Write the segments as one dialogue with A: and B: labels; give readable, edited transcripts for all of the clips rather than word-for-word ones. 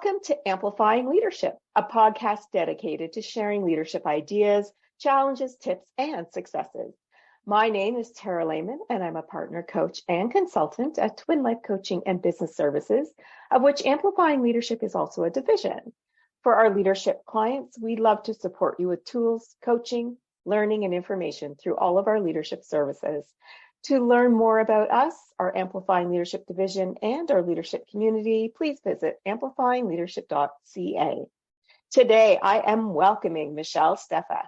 A: Welcome to Amplifying Leadership, a podcast dedicated to sharing leadership ideas, challenges, tips, and successes. My name is Tara Lehman, and I'm a partner coach and consultant at Twin Life Coaching and Business Services, of which Amplifying Leadership is also a division. For our leadership clients, we love to support you with tools, coaching, learning, and information through all of our leadership services. To learn more about us, our Amplifying Leadership division, and our leadership community, please visit amplifyingleadership.ca. Today, I am welcoming Michelle Steffes.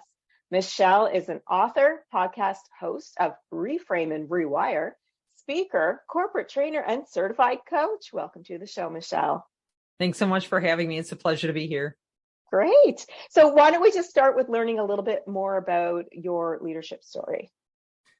A: Michelle is an author, podcast host of Reframe and Rewire, speaker, corporate trainer, and certified coach. Welcome to the show, Michelle.
B: Thanks so much for having me. It's a pleasure to be here.
A: Great. So why don't we just start with learning a little bit more about your leadership story?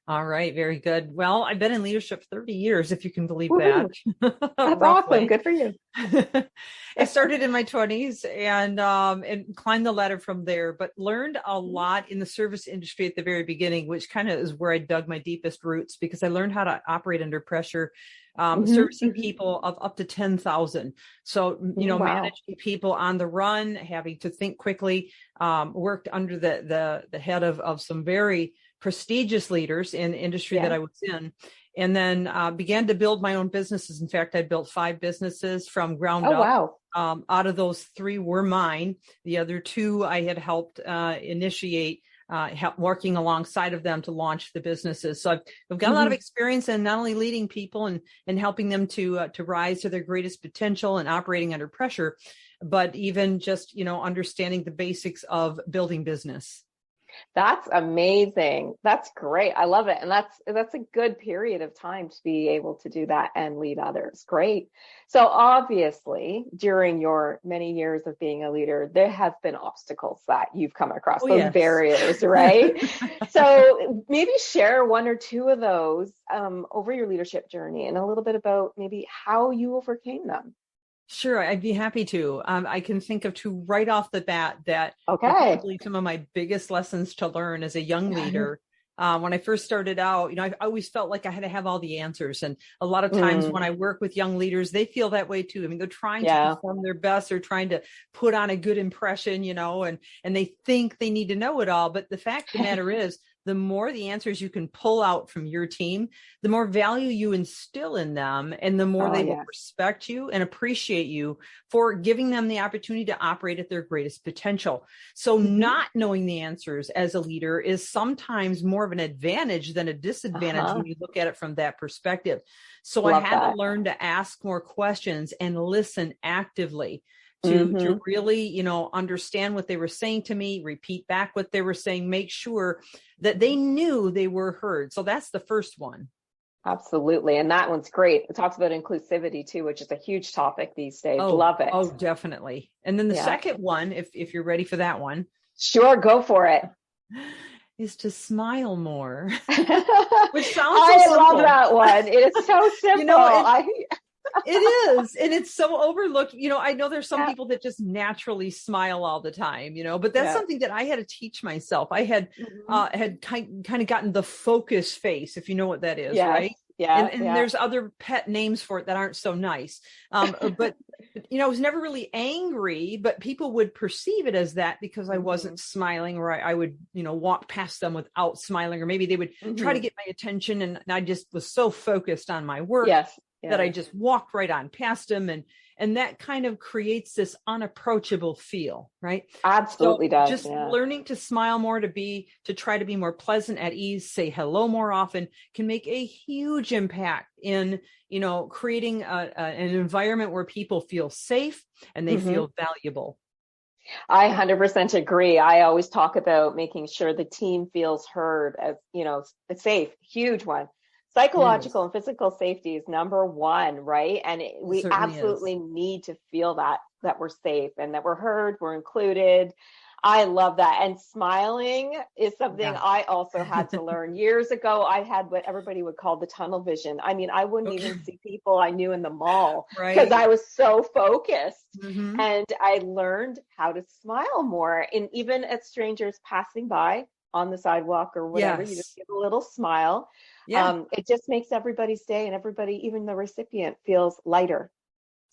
B: All right. Very good. Well, I've been in leadership 30 years, if you can believe
A: Woo-hoo.
B: that.
A: That's awesome. Good for you.
B: I started in my 20s and climbed the ladder from there, but learned a lot in the service industry at the very beginning, which kind of is where I dug my deepest roots because I learned how to operate under pressure, servicing people of up to 10,000. So, managing people on the run, having to think quickly, worked under the head of some very prestigious leaders in the industry that I was in, and then began to build my own businesses. In fact, I built 5 businesses from ground up.
A: Wow.
B: Out of those 3 were mine. The other 2 I had helped initiate, working alongside of them to launch the businesses. So I've got a lot of experience in not only leading people and helping them to rise to their greatest potential and operating under pressure, but even just, understanding the basics of building business.
A: That's amazing. That's great. I love it. And that's a good period of time to be able to do that and lead others. Great. So obviously, during your many years of being a leader, there have been obstacles that you've come across, barriers, right? So maybe share 1 or 2 of those over your leadership journey and a little bit about maybe how you overcame them.
B: Sure, I'd be happy to. I can think of 2 right off the bat that are probably some of my biggest lessons to learn as a young leader. When I first started out, I always felt like I had to have all the answers. And a lot of times when I work with young leaders, they feel that way too. I mean, they're trying to perform their best. They're trying to put on a good impression, and they think they need to know it all. But the fact of the matter is, the more the answers you can pull out from your team, the more value you instill in them, and the more they will respect you and appreciate you for giving them the opportunity to operate at their greatest potential. So not knowing the answers as a leader is sometimes more of an advantage than a disadvantage when you look at it from that perspective. So I had to learn to ask more questions and listen actively. To really, understand what they were saying to me, repeat back what they were saying, make sure that they knew they were heard. So that's the first one.
A: Absolutely. And that one's great. It talks about inclusivity too, which is a huge topic these days. Love it.
B: Oh, definitely. And then the second one, if you're ready for that one.
A: Sure, go for it.
B: Is to smile more. Which sounds
A: I love that one. It is so simple.
B: It is. And it's so overlooked. I know there's some people that just naturally smile all the time, but that's something that I had to teach myself. I had kind of gotten the focus face, if you know what that is, right? Yeah. And there's other pet names for it that aren't so nice. But, I was never really angry, but people would perceive it as that because I wasn't smiling, or I would, walk past them without smiling, or maybe they would try to get my attention. And I just was so focused on my work. That I just walked right on past him, and that kind of creates this unapproachable feel, right?
A: Absolutely does.
B: Just learning to smile more, to try to be more pleasant, at ease, say hello more often, can make a huge impact in, creating an environment where people feel safe and they feel valuable.
A: I 100% agree. I always talk about making sure the team feels heard, as safe, huge one. Psychological and physical safety is number 1, right? And we absolutely need to feel that we're safe and that we're heard, we're included. I love that. And smiling is something I also had to learn. Years ago, I had what everybody would call the tunnel vision. I mean, I wouldn't even see people I knew in the mall because I was so focused. And I learned how to smile more. And even at strangers passing by on the sidewalk or whatever, you just give a little smile. It just makes everybody's day, and everybody, even the recipient, feels lighter.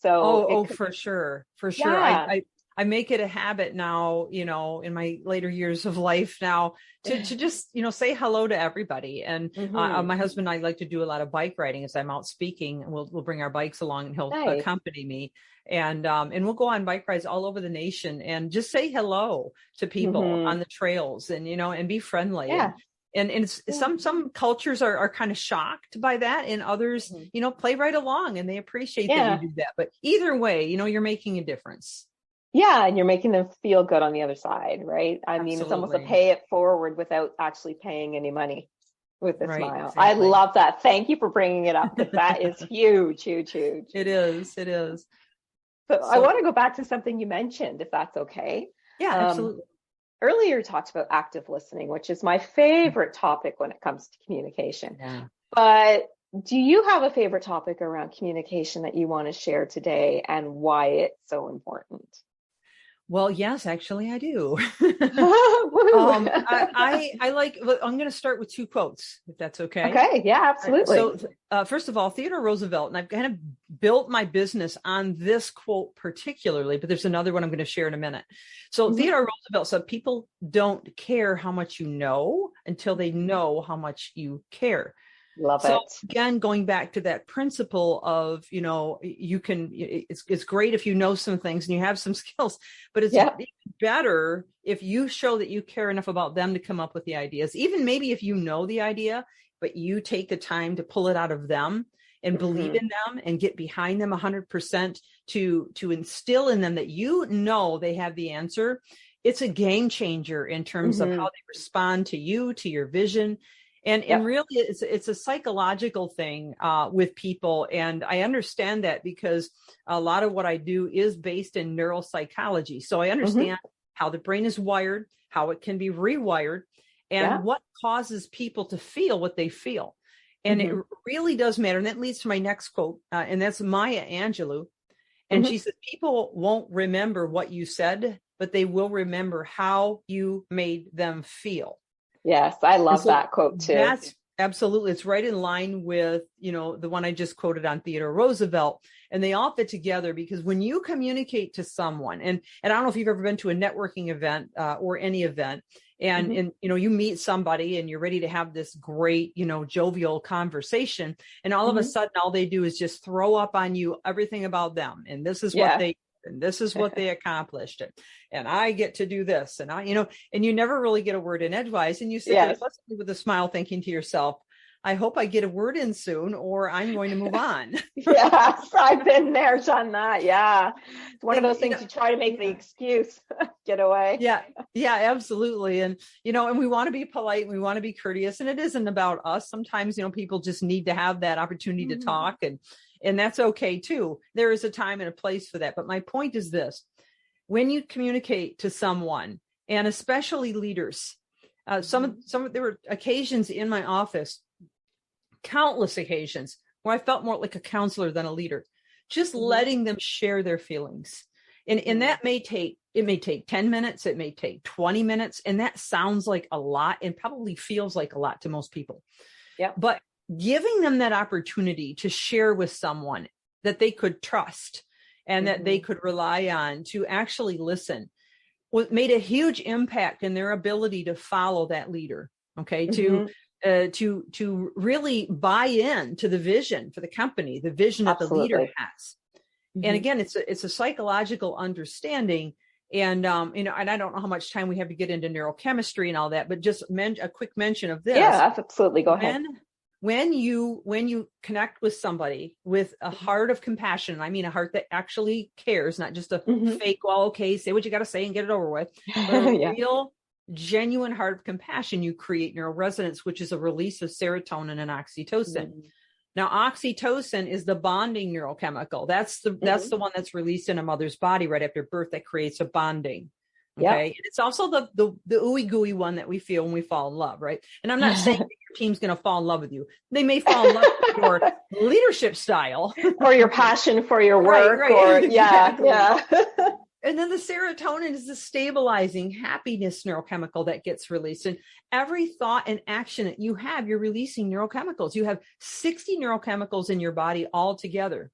A: So
B: for sure. For sure.
A: yeah.
B: I make it a habit now, in my later years of life now to just, say hello to everybody. And my husband and I like to do a lot of bike riding as I'm out speaking, and we'll bring our bikes along and he'll accompany me. And we'll go on bike rides all over the nation and just say hello to people on the trails and, and be friendly.
A: Yeah.
B: And it's some cultures are kind of shocked by that, and others, play right along and they appreciate that you do that. But either way, you're making a difference.
A: Yeah, and you're making them feel good on the other side, right? I mean, it's almost a pay it forward without actually paying any money with a smile. Exactly. I love that. Thank you for bringing it up, because that is huge, huge, huge.
B: It is.
A: So I want to go back to something you mentioned, if that's okay.
B: Yeah, absolutely.
A: Earlier, you talked about active listening, which is my favorite topic when it comes to communication.
B: Yeah.
A: But do you have a favorite topic around communication that you want to share today, and why it's so important?
B: Well, yes, actually, I do. I like, I'm going to start with 2 quotes, if that's okay.
A: Okay. Yeah, absolutely.
B: So first of all, Theodore Roosevelt, and I've kind of built my business on this quote particularly, but there's another one I'm going to share in a minute. So Theodore Roosevelt said, people don't care how much you know until they know how much you care.
A: Love it.
B: So again, going back to that principle of, it's great if you know some things and you have some skills, but it's better if you show that you care enough about them to come up with the ideas. Even maybe if you know the idea, but you take the time to pull it out of them and believe in them and get behind them 100% to instill in them that they have the answer. It's a game changer in terms of how they respond to you, to your vision. And really, it's a psychological thing with people. And I understand that because a lot of what I do is based in neuropsychology. So I understand how the brain is wired, how it can be rewired, and what causes people to feel what they feel. And it really does matter. And that leads to my next quote, and that's Maya Angelou. And she said, people won't remember what you said, but they will remember how you made them feel.
A: Yes, I love that quote too.
B: That's absolutely, it's right in line with, the one I just quoted on Theodore Roosevelt, and they all fit together because when you communicate to someone, and I don't know if you've ever been to a networking event or any event, and you meet somebody and you're ready to have this great, jovial conversation, and all of a sudden, all they do is just throw up on you everything about them, and this is what and this is what they accomplished, and I get to do this, and and you never really get a word in edgewise, and you sit there with a smile thinking to yourself, I hope I get a word in soon, or I'm going to move on.
A: Yes, I've been there, done that. Yeah. It's one of those things you try to make the excuse, get away.
B: Yeah, absolutely. And, and we want to be polite, and we want to be courteous, and it isn't about us. Sometimes, people just need to have that opportunity to talk, and that's okay too. There is a time and a place for that. But my point is this: when you communicate to someone, and especially leaders, there were occasions in my office, countless occasions, where I felt more like a counselor than a leader, just letting them share their feelings. And that may take 10 minutes, it may take 20 minutes. And that sounds like a lot and probably feels like a lot to most people.
A: Yeah.
B: But giving them that opportunity to share with someone that they could trust and that they could rely on to actually listen made a huge impact in their ability to follow that leader. Okay. To really buy in to the vision for the company, the vision that the leader has. And again, it's a psychological understanding. And, and I don't know how much time we have to get into neurochemistry and all that, but just a quick mention of this.
A: Yeah, absolutely. Go ahead.
B: When you connect with somebody with a heart of compassion, I mean, a heart that actually cares, not just a fake, well, okay, say what you got to say and get it over with, but a real, genuine heart of compassion, you create neuroresonance, which is a release of serotonin and oxytocin. Now, oxytocin is the bonding neurochemical. That's the one that's released in a mother's body right after birth that creates a bonding. Okay. And it's also the ooey gooey one that we feel when we fall in love, right? And I'm not saying that your team's going to fall in love with you. They may fall in love with your leadership style
A: or your passion for your work, or
B: And then the serotonin is the stabilizing happiness neurochemical that gets released. And every thought and action that you have, you're releasing neurochemicals. You have 60 neurochemicals in your body all together.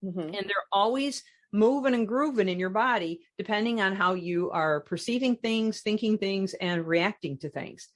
B: And they're always moving and grooving in your body, depending on how you are perceiving things, thinking things, and reacting to things.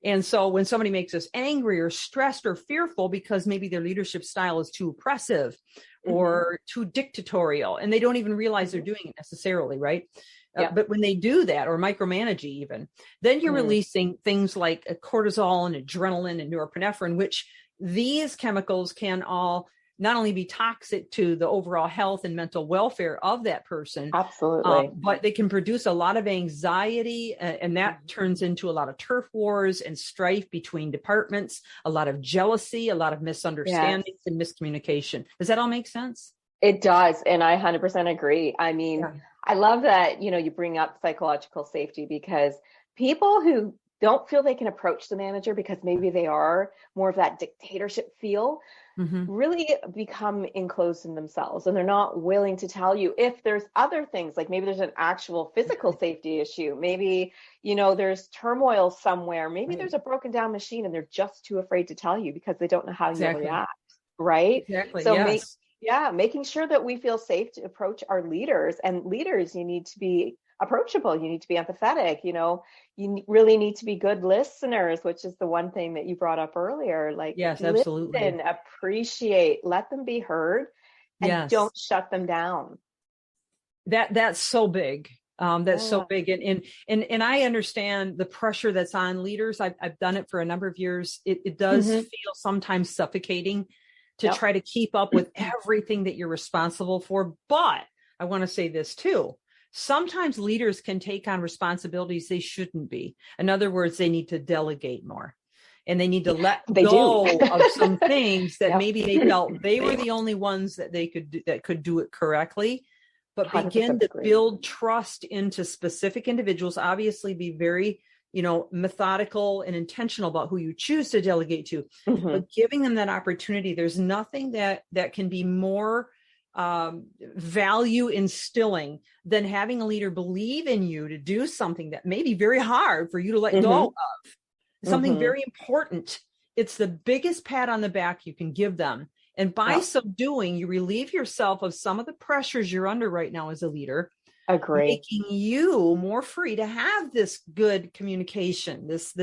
B: And so when somebody makes us angry or stressed or fearful because maybe their leadership style is too oppressive or too dictatorial, and they don't even realize they're doing it necessarily, right? But when they do that, or micromanage even, then you're releasing things like cortisol and adrenaline and norepinephrine, which these chemicals can all not only be toxic to the overall health and mental welfare of that person,
A: absolutely,
B: but they can produce a lot of anxiety, and that turns into a lot of turf wars and strife between departments, a lot of jealousy, a lot of misunderstandings and miscommunication. Does that all make sense?
A: It does. And I 100% agree. I mean, I love that, you bring up psychological safety, because people who don't feel they can approach the manager because maybe they are more of that dictatorship feel, really become enclosed in themselves, and they're not willing to tell you if there's other things, like maybe there's an actual physical safety issue, maybe there's turmoil somewhere, maybe there's a broken down machine, and they're just too afraid to tell you because they don't know how you'll react, right?
B: Exactly.
A: So making sure that we feel safe to approach our leaders. And leaders, you need to be approachable, you need to be empathetic, you really need to be good listeners, which is the one thing that you brought up earlier. Like,
B: yes, absolutely.
A: Listen, appreciate, let them be heard, and don't shut them down.
B: That's so big. So big. And I understand the pressure that's on leaders. I've done it for a number of years. It does feel sometimes suffocating to try to keep up with everything that you're responsible for. But I want to say this too. Sometimes leaders can take on responsibilities they shouldn't be. In other words, they need to delegate more, and they need to let go of some things that maybe they felt they were the only ones that could do it correctly, but begin to build trust into specific individuals. Obviously be very, methodical and intentional about who you choose to delegate to, but giving them that opportunity. There's nothing that can be more value instilling than having a leader believe in you to do something that may be very hard for you to let go of, something very important. It's the biggest pat on the back you can give them. And by so doing, you relieve yourself of some of the pressures you're under right now as a leader.
A: Agree.
B: Making you more free to have this good communication, this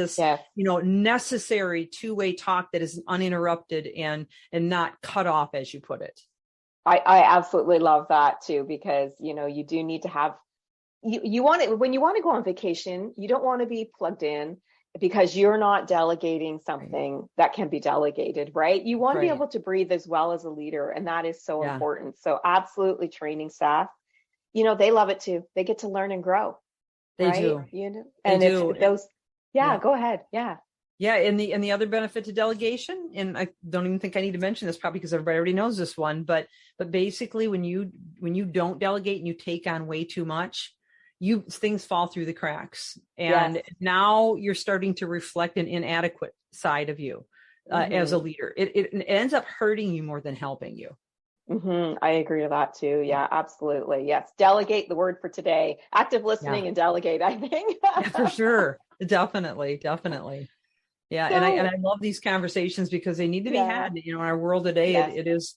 B: necessary two-way talk that is uninterrupted and not cut off, as you put it.
A: I absolutely love that too, because, you do need to have, you want it when you want to go on vacation, you don't want to be plugged in because you're not delegating something that can be delegated, right? You want to be able to breathe as well as a leader. And that is so important. So absolutely training staff, they love it too. They get to learn and grow.
B: They do.
A: And it's those, go ahead. Yeah.
B: Yeah. And the other benefit to delegation, and I don't even think I need to mention this probably because everybody already knows this one, but basically when you don't delegate and you take on way too much, things fall through the cracks. And now you're starting to reflect an inadequate side of you as a leader. It ends up hurting you more than helping you.
A: I agree with that too. Yeah, absolutely. Yes. Delegate, the word for today. Active listening and delegate, I think.
B: For sure. Definitely. Yeah. So, and I love these conversations because they need to be had. In our world today, it is,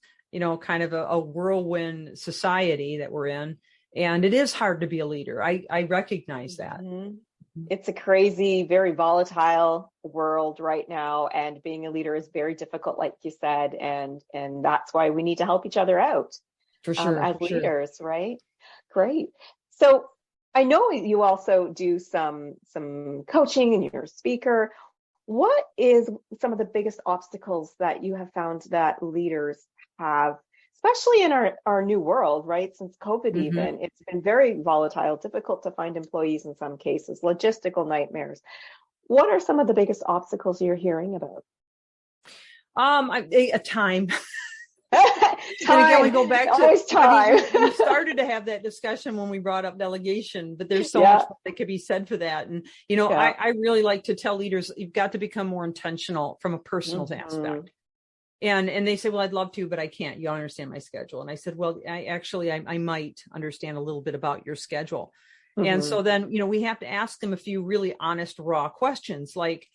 B: kind of a whirlwind society that we're in. And it is hard to be a leader. I recognize that.
A: It's a crazy, very volatile world right now. And being a leader is very difficult, like you said. And that's why we need to help each other out
B: for sure,
A: as leaders, right? Great. So I know you also do some coaching and you're a speaker. What is some of the biggest obstacles that you have found that leaders have, especially in our new world, right? Since COVID even, it's been very volatile, difficult to find employees in some cases, logistical nightmares. What are some of the biggest obstacles you're hearing about?
B: Time.
A: And
B: again, we go back to
A: always time.
B: We started to have that discussion when we brought up delegation, but there's so much that could be said for that. And, I really like to tell leaders, you've got to become more intentional from a personal aspect. And they say, well, I'd love to, but I can't. You don't understand my schedule. And I said, well, I might understand a little bit about your schedule. And so then, we have to ask them a few really honest, raw questions like,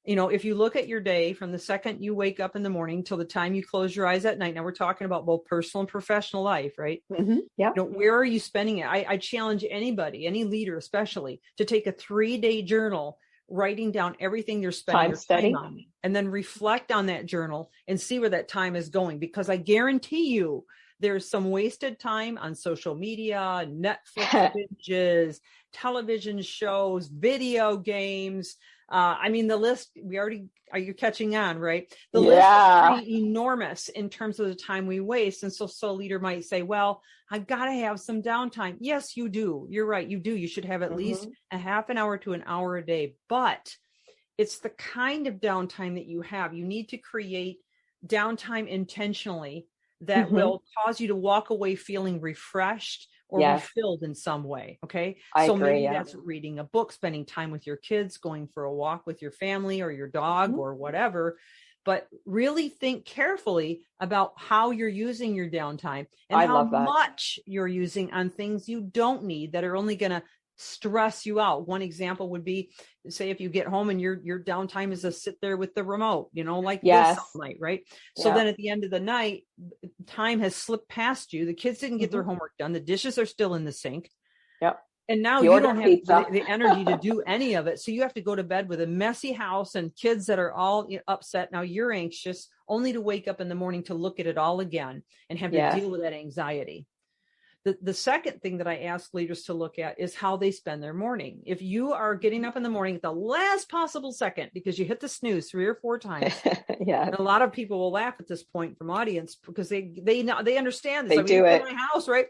B: if you look at your day from the second you wake up in the morning till the time you close your eyes at night, now we're talking about both personal and professional life, right?
A: Mm-hmm. Yeah.
B: Where are you spending it? I challenge anybody, any leader especially, to take a 3-day journal, writing down everything you're spending your time on, and then reflect on that journal and see where that time is going. Because I guarantee you there's some wasted time on social media, Netflix binges, television shows, video games. The list, are you catching on, right? The list is pretty enormous in terms of the time we waste. And so a leader might say, well, I've got to have some downtime. Yes, you do. You're right. You do. You should have at least a half an hour to an hour a day, but it's the kind of downtime that you have. You need to create downtime intentionally that will cause you to walk away feeling refreshed or refilled in some way. Okay.
A: I agree,
B: maybe that's reading a book, spending time with your kids, going for a walk with your family or your dog or whatever. But really think carefully about how you're using your downtime and how much you're using on things you don't need that are only going to stress you out. One example would be, say, if you get home and your downtime is to sit there with the remote, like this all night, right? So then at the end of the night, time has slipped past you. The kids didn't get their homework done. The dishes are still in the sink.
A: Yep.
B: And now you don't have the energy to do any of it. So you have to go to bed with a messy house and kids that are all upset. Now you're anxious only to wake up in the morning to look at it all again and have to deal with that anxiety. The second thing that I ask leaders to look at is how they spend their morning. If you are getting up in the morning at the last possible second because you hit the snooze 3 or 4 times, and a lot of people will laugh at this point from audience because they understand this.
A: They do it
B: in my house, right?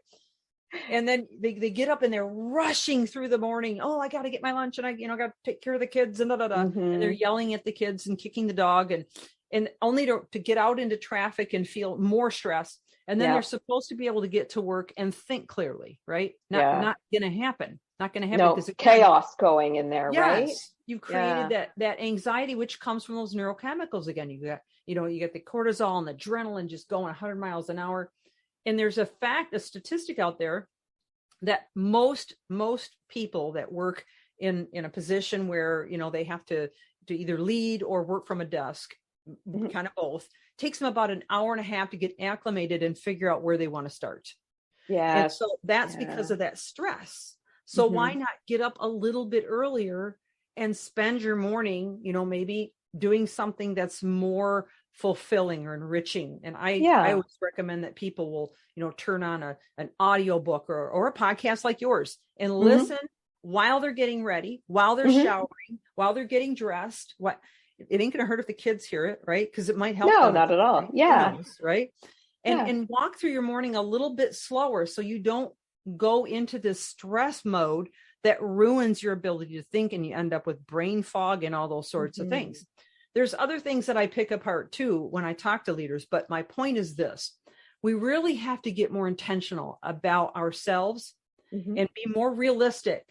B: And then they get up and they're rushing through the morning. Oh, I got to get my lunch and I got to take care of the kids and and they're yelling at the kids and kicking the dog and only to get out into traffic and feel more stress. And then they're supposed to be able to get to work and think clearly, right? Not going to happen. Not going to happen because
A: chaos going in there, right?
B: You've created that anxiety, which comes from those neurochemicals again. You got the cortisol and the adrenaline just going 100 miles an hour. And there's a statistic out there that most people that work in a position where, they have to either lead or work from a desk, kind of both, takes them about an hour and a half to get acclimated and figure out where they want to start. Yeah. And so that's because of that stress. So why not get up a little bit earlier and spend your morning, maybe doing something that's more fulfilling or enriching. And I always recommend that people will, turn on an audio book or a podcast like yours and listen while they're getting ready, while they're showering, while they're getting dressed. It ain't going to hurt if the kids hear it, right? Because it might help.
A: No,
B: them,
A: not at all. Yeah.
B: Right. And walk through your morning a little bit slower so you don't go into this stress mode that ruins your ability to think and you end up with brain fog and all those sorts of things. There's other things that I pick apart too when I talk to leaders, but my point is this: we really have to get more intentional about ourselves and be more realistic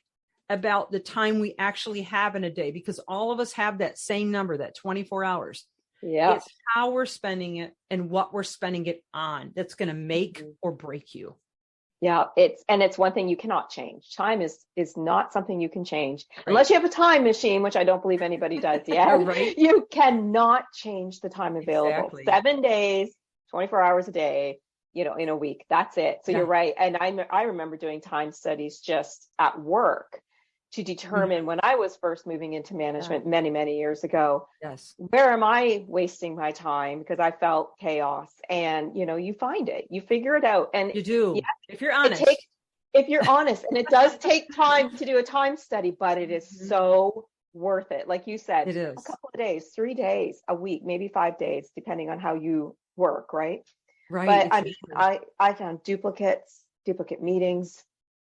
B: about the time we actually have in a day, because all of us have that same number, that 24 hours. Yeah. It's how we're spending it and what we're spending it on that's going to make or break you.
A: Yeah, it's one thing you cannot change. Time is not something you can change unless you have a time machine, which I don't believe anybody does yet. Right. You cannot change the time available. Exactly. 7 days, 24 hours a day, in a week. That's it. So you're right. And I remember doing time studies just at work to determine when I was first moving into management many, many years ago, where am I wasting my time? Because I felt chaos. And, you find it, you figure it out. And
B: you do, if you're honest.
A: If you're honest, and it does take time to do a time study, but it is so worth it. Like you said,
B: it is
A: a couple of days, 3 days, a week, maybe 5 days, depending on how you work. Right. Right. But I found duplicate meetings.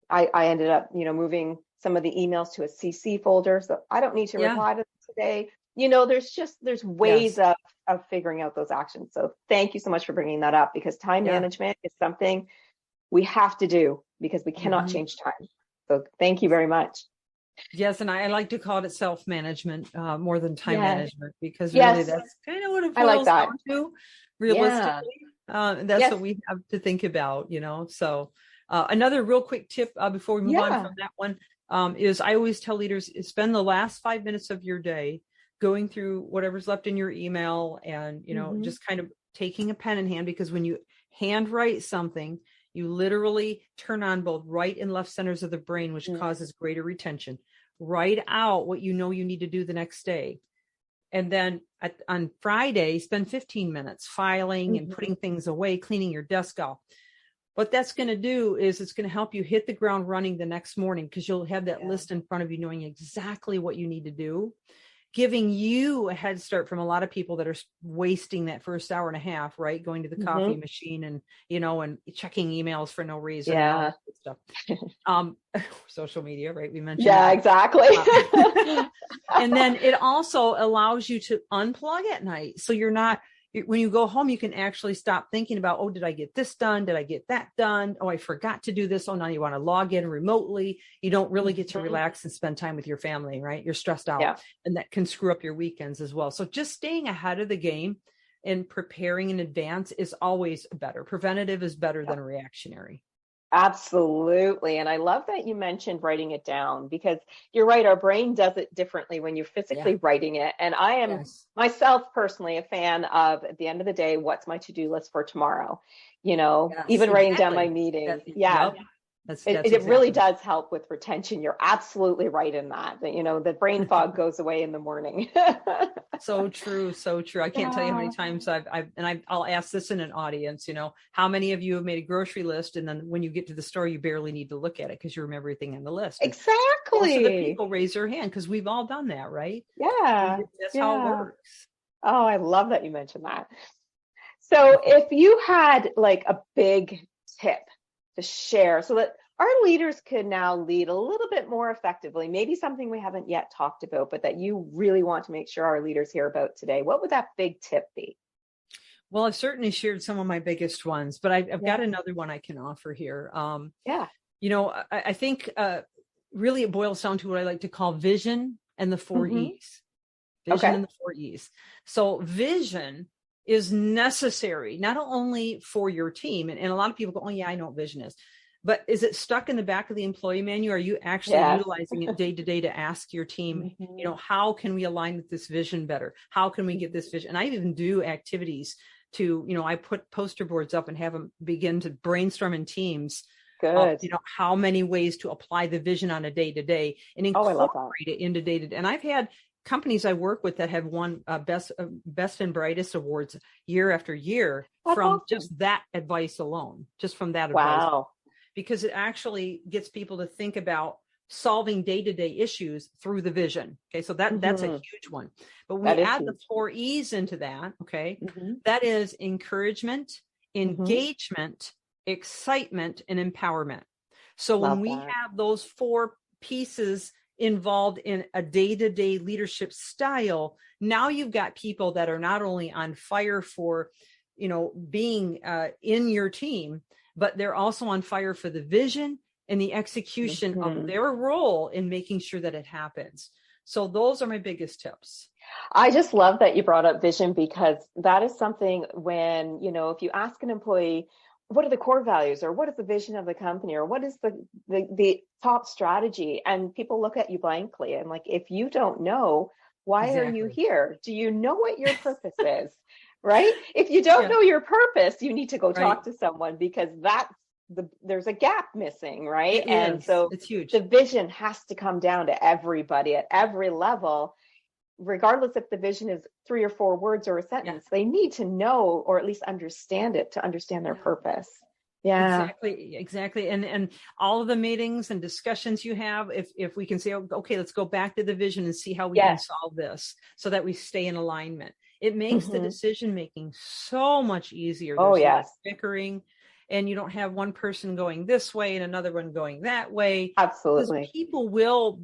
A: I ended up, moving some of the emails to a CC folder. So I don't need to reply to them today. There's ways of figuring out those actions. So thank you so much for bringing that up, because time management is something we have to do because we cannot change time. So thank you very much.
B: Yes. And I like to call it self-management more than time management, because really that's kind of what it boils down to realistically. That's what we have to think about, So another real quick tip before we move on from that one is I always tell leaders, spend the last 5 minutes of your day going through whatever's left in your email and, just kind of taking a pen in hand, because when you handwrite something, you literally turn on both right and left centers of the brain, which causes greater retention. Write out what you know you need to do the next day. And then on Friday, spend 15 minutes filing and putting things away, cleaning your desk off. What that's going to do is it's going to help you hit the ground running the next morning, because you'll have that list in front of you, knowing exactly what you need to do, giving you a head start from a lot of people that are wasting that first hour and a half, right? Going to the coffee machine and, and checking emails for no reason.
A: Yeah.
B: And stuff. Social media, right? We mentioned.
A: Yeah, exactly.
B: And then it also allows you to unplug at night. So you're not, when you go home, you can actually stop thinking about, oh, did I get this done? Did I get that done? Oh, I forgot to do this. Oh, now you want to log in remotely. You don't really get to relax and spend time with your family, right? You're stressed out, and that can screw up your weekends as well. So just staying ahead of the game and preparing in advance is always better. Preventative is better than reactionary.
A: Absolutely. And I love that you mentioned writing it down, because you're right. Our brain does it differently when you're physically writing it. And I am myself personally a fan of, at the end of the day, what's my to-do list for tomorrow? Even writing down my meetings. It really does help with retention. You're absolutely right in that. The brain fog goes away in the morning.
B: So true. So true. I can't tell you how many times I'll ask this in an audience, how many of you have made a grocery list, and then when you get to the store, you barely need to look at it because you remember everything on the list.
A: Exactly.
B: Most of the people raise their hand because we've all done that, right?
A: Yeah.
B: That's how it works.
A: Oh, I love that you mentioned that. So if you had like a big tip to share so that our leaders could now lead a little bit more effectively, maybe something we haven't yet talked about, but that you really want to make sure our leaders hear about today, what would that big tip be?
B: Well, I've certainly shared some of my biggest ones, but I've got another one I can offer here. I think really it boils down to what I like to call vision and the 4 E's. Vision and the 4 E's. So vision is necessary, not only for your team. And a lot of people go, oh yeah, I know what vision is. But is it stuck in the back of the employee manual? Are you actually utilizing it day to day to ask your team, how can we align with this vision better? How can we get this vision? And I even do activities to, I put poster boards up and have them begin to brainstorm in teams.
A: Good.
B: How many ways to apply the vision on a day to day and incorporate it into day to day. And I've had companies I work with that have won best and brightest awards year after year from just that advice alone, just from that advice. Because it actually gets people to think about solving day-to-day issues through the vision. Okay, so that's a huge one. But we add the 4 E's into that. Okay, that is encouragement, engagement, excitement, and empowerment. So when we have those 4 pieces involved in a day-to-day leadership style, now you've got people that are not only on fire for, being in your team, but they're also on fire for the vision and the execution of their role in making sure that it happens. So those are my biggest tips.
A: I just love that you brought up vision, because that is something when, if you ask an employee, what are the core values, or what is the vision of the company, or what is the top strategy? And people look at you blankly and like, if you don't know, why are you here? Do you know what your purpose is? Right? If you don't know your purpose, you need to go talk to someone, because there's a gap missing, right? And so
B: it's huge.
A: The vision has to come down to everybody at every level, regardless if the vision is 3 or 4 words or a sentence. They need to know, or at least understand it, to understand their purpose. Yeah,
B: exactly. And all of the meetings and discussions you have, if we can say, okay, let's go back to the vision and see how we can solve this so that we stay in alignment. It makes the decision making so much easier. There's no bickering, and you don't have one person going this way and another one going that way.
A: Absolutely.
B: Because people will,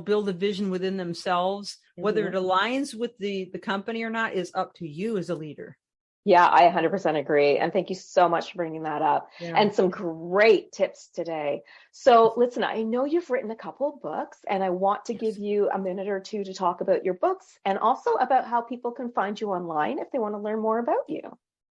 B: build a vision within themselves. Whether it aligns with the company or not is up to you as a leader.
A: Yeah, I 100% agree. And thank you so much for bringing that up. And some great tips today. So listen, I know you've written a couple of books, and I want to give you a minute or two to talk about your books, and also about how people can find you online if they want to learn more about you.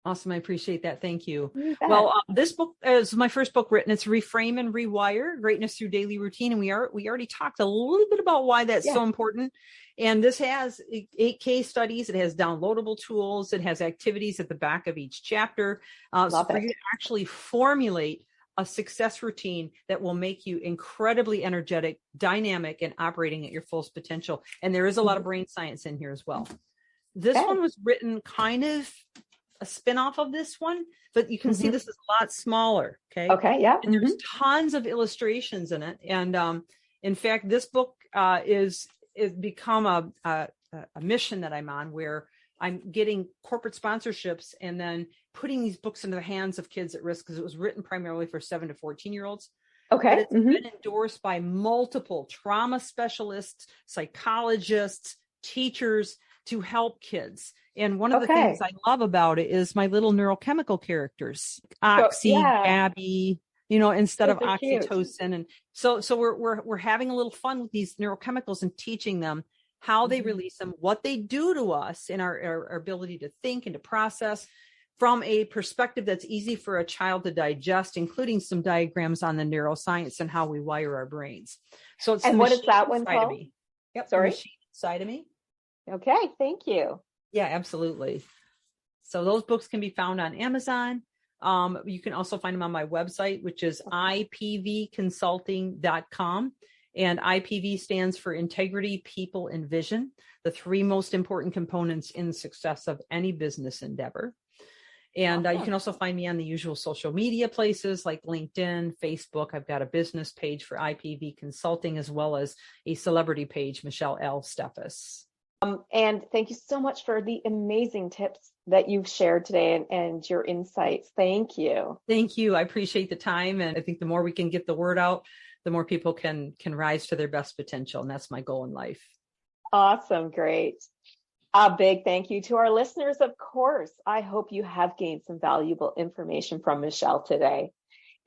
B: Awesome. I appreciate that. Thank you.
A: You bet.
B: Well, this book is my first book written. It's Reframe and Rewire, Greatness Through Daily Routine. And we already talked a little bit about why that's so important. And this has 8 case studies. It has downloadable tools. It has activities at the back of each chapter. So for you to actually formulate a success routine that will make you incredibly energetic, dynamic, and operating at your fullest potential. And there is a lot of brain science in here as well. This one was written kind of a spin-off of this one, but you can see this is a lot smaller. Okay.
A: Yeah.
B: And there's tons of illustrations in it. And in fact, this book is become a mission that I'm on, where I'm getting corporate sponsorships and then putting these books into the hands of kids at risk, because it was written primarily for 7 to 14-year-olds.
A: Okay.
B: But it's been endorsed by multiple trauma specialists, psychologists, teachers to help kids. And one of the things I love about it is my little neurochemical characters, Oxy, Gabby, instead of oxytocin. And so we're having a little fun with these neurochemicals and teaching them how they release them, what they do to us in our ability to think and to process from a perspective that's easy for a child to digest, including some diagrams on the neuroscience and how we wire our brains. So it's,
A: and what is that one called?
B: Yep.
A: Sorry.
B: The machine inside of me.
A: Okay. Thank you.
B: Yeah, absolutely. So those books can be found on Amazon. You can also find them on my website, which is ipvconsulting.com. And IPV stands for Integrity, People, and Vision, the 3 most important components in the success of any business endeavor. And you can also find me on the usual social media places like LinkedIn, Facebook. I've got a business page for IPV Consulting, as well as a celebrity page, Michelle Steffes.
A: And thank you so much for the amazing tips that you've shared today and your insights. Thank you.
B: Thank you. I appreciate the time. And I think the more we can get the word out, the more people can rise to their best potential. And that's my goal in life.
A: Awesome. Great. A big thank you to our listeners, of course. I hope you have gained some valuable information from Michelle today.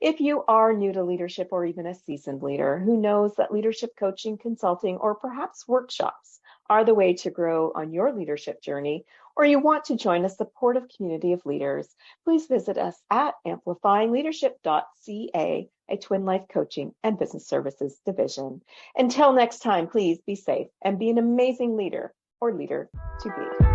A: If you are new to leadership or even a seasoned leader who knows that leadership coaching, consulting, or perhaps workshops are the way to grow on your leadership journey, or you want to join a supportive community of leaders, please visit us at amplifyingleadership.ca, a Twin Life Coaching and Business Services division. Until next time, please be safe and be an amazing leader or leader to be.